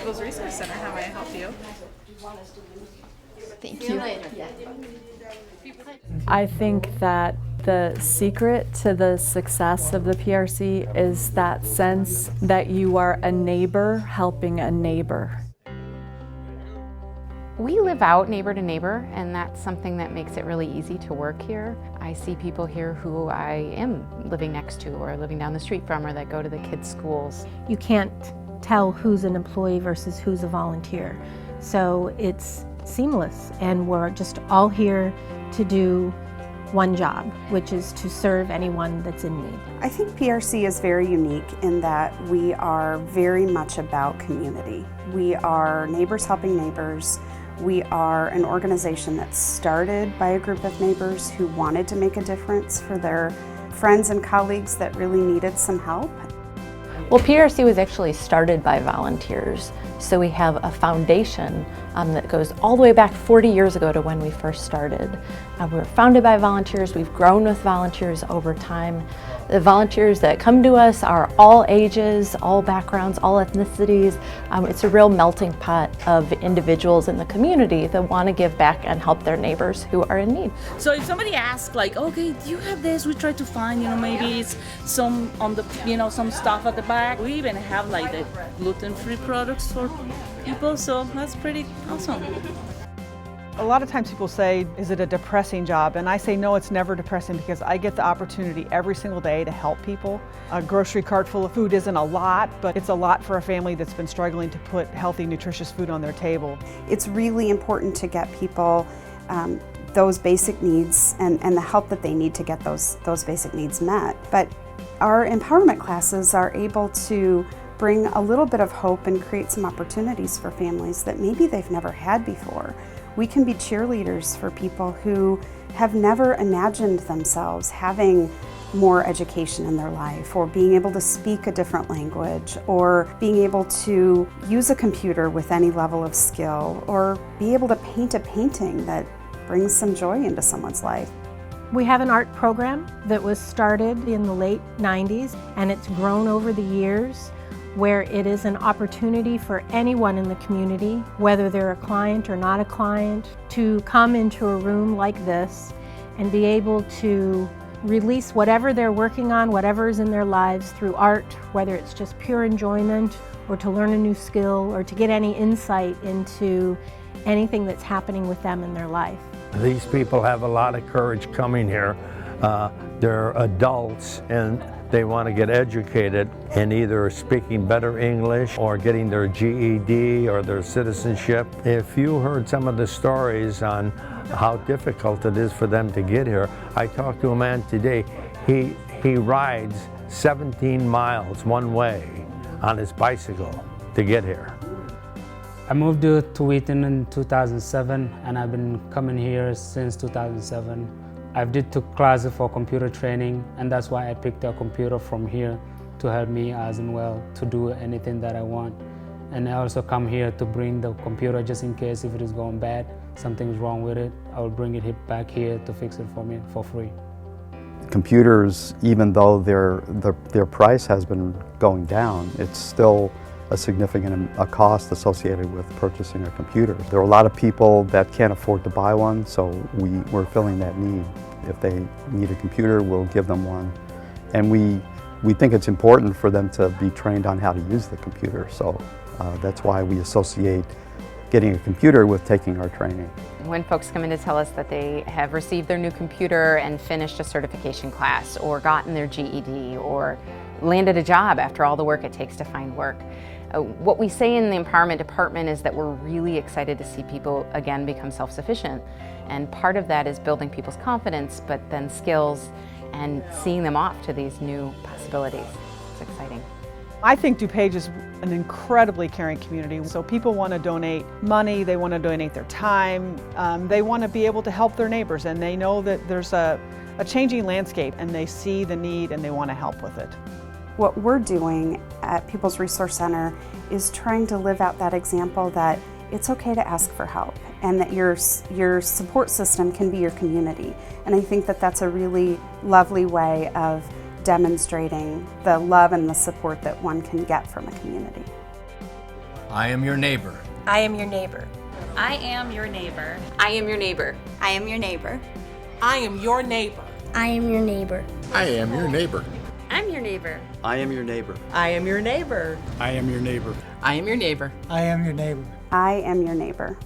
People's Resource Center. How may I help you? Thank you. I think that the secret to the success of the PRC is that sense that you are a neighbor helping a neighbor. We live out neighbor to neighbor, and that's something that makes it really easy to work here. I see people here who I am living next to or living down the street from or that go to the kids' schools. You can't tell who's an employee versus who's a volunteer. So it's seamless, and we're just all here to do one job, which is to serve anyone that's in need. I think PRC is very unique in that we are very much about community. We are neighbors helping neighbors. We are an organization that started by a group of neighbors who wanted to make a difference for their friends and colleagues that really needed some help. Well, PRC was actually started by volunteers, so we have a foundation that goes all the way back 40 years ago to when we first started. We were founded by volunteers. We've grown with volunteers over time. The volunteers that come to us are all ages, all backgrounds, all ethnicities. It's a real melting pot of individuals in the community that want to give back and help their neighbors who are in need. So if somebody asks, like, okay, do you have this? We try to find, maybe it's some on the, some stuff at the back. We even have like the gluten-free products for people, so that's pretty awesome. A lot of times people say, is it a depressing job? And I say, no, it's never depressing because I get the opportunity every single day to help people. A grocery cart full of food isn't a lot, but it's a lot for a family that's been struggling to put healthy, nutritious food on their table. It's really important to get people those basic needs and the help that they need to get those basic needs met. But our empowerment classes are able to bring a little bit of hope and create some opportunities for families that maybe they've never had before. We can be cheerleaders for people who have never imagined themselves having more education in their life, or being able to speak a different language, or being able to use a computer with any level of skill, or be able to paint a painting that brings some joy into someone's life. We have an art program that was started in the late 90s, and it's grown over the years, where it is an opportunity for anyone in the community, whether they're a client or not a client, to come into a room like this and be able to release whatever they're working on, whatever is in their lives through art, whether it's just pure enjoyment or to learn a new skill or to get any insight into anything that's happening with them in their life. These people have a lot of courage coming here. They're adults and they want to get educated in either speaking better English or getting their GED or their citizenship. If you heard some of the stories on how difficult it is for them to get here, I talked to a man today, he rides 17 miles one way on his bicycle to get here. I moved to Wheaton in 2007 and I've been coming here since 2007. I took classes for computer training, and that's why I picked a computer from here to help me as well to do anything that I want. And I also come here to bring the computer just in case if it is going bad, something's wrong with it, I will bring it back here to fix it for me for free. Computers, even though their price has been going down, it's still a significant cost associated with purchasing a computer. There are a lot of people that can't afford to buy one, so we're filling that need. If they need a computer, we'll give them one. And we think it's important for them to be trained on how to use the computer, so that's why we associate getting a computer with taking our training. When folks come in to tell us that they have received their new computer and finished a certification class or gotten their GED or landed a job after all the work it takes to find work, what we say in the empowerment department is that we're really excited to see people again become self-sufficient. And part of that is building people's confidence, but then skills and seeing them off to these new possibilities. It's exciting. I think DuPage is an incredibly caring community. So people want to donate money, they want to donate their time, they want to be able to help their neighbors, and they know that there's a changing landscape and they see the need and they want to help with it. What we're doing at People's Resource Center is trying to live out that example that it's okay to ask for help and that your support system can be your community. And I think that that's a really lovely way of demonstrating the love and the support that one can get from a community. I am your neighbor. I am your neighbor. I am your neighbor. I am your neighbor. I am your neighbor. I am your neighbor. I am your neighbor. I am your neighbor. I'm your neighbor. I am your neighbor. I am your neighbor. I am your neighbor. I am your neighbor. I am your neighbor. I am your neighbor.